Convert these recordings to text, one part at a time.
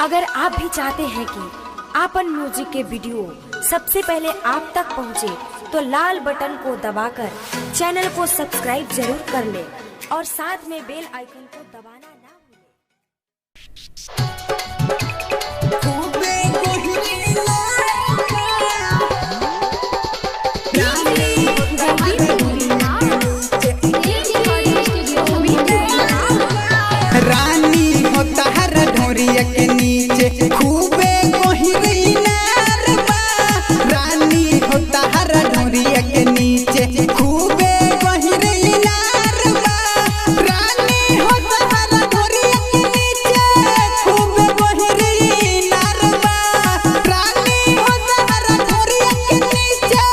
अगर आप भी चाहते हैं कि आपन म्यूजिक के वीडियो सबसे पहले आप तक पहुंचे, तो लाल बटन को दबाकर चैनल को सब्सक्राइब जरूर कर ले और साथ में बेल आइकन को दबाना ना भूलें। रानी होता हर ढोरिया के नीचे खूबे कोहिरी नार बा। रानी होता हर ढोरिया के नीचे खूबे कोहिरी नार बा। रानी होता हर ढोरिया के नीचे खूबे कोहिरी नार बा। रानी होता हर ढोरिया के नीचे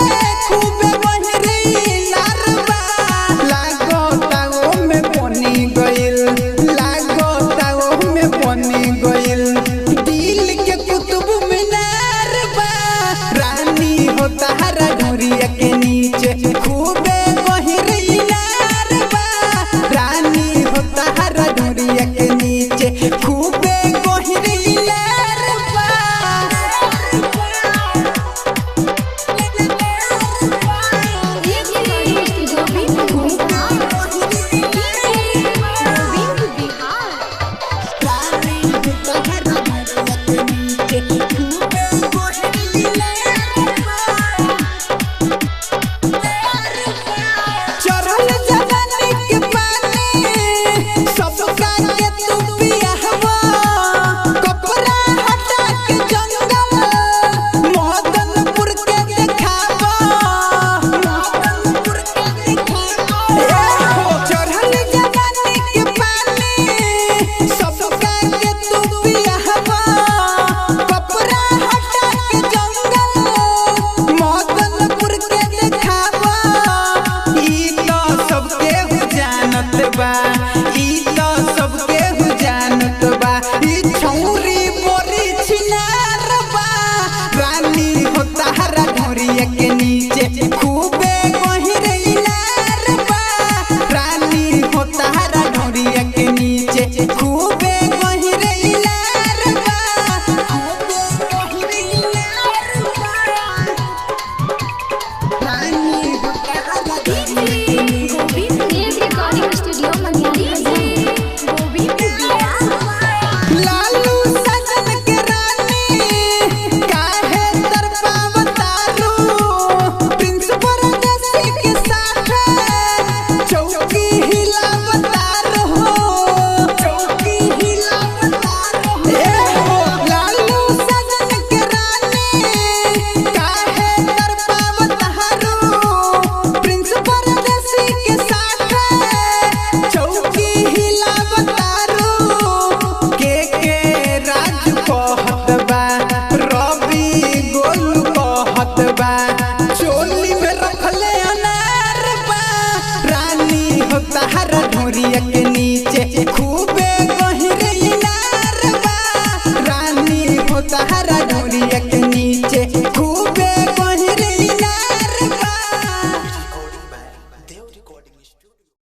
खूबे कोहिरी नार बा। लागो ताओ में बनी गइल, बनी गइल दिल के कुतुब मीनार बा। रानी होता हर ढोरिया के नीचे खूबे कोहिरी नार बा। रानी होता हर ढोरिया के नीचे खूबे कोहिरी नार बा। के नीचे खूबे कोहिरी नार बा। रानी होता हर ढोरिया के नीचे खूबे कोहिरी नार बा। खूबे कोहिरी नार बा। रानी होता हर ढोरिया के नीचे रिकॉर्डिंग स्टूडियो लालू सजन के रानी काहे तरपावतारू। प्रिंस परदेसी के साथ चौकी हिलावतारू हो, चौकी हिलावतारू हो। लालू सजन के रानी काहे तरपावतारू। प्रिंस परदेसी के साथ चौकी हिलावतारू। के राजू कहत बा, रवि गोलू कहत बा, चोली में रखले अनार बा। रानी होता हर ढोरिया के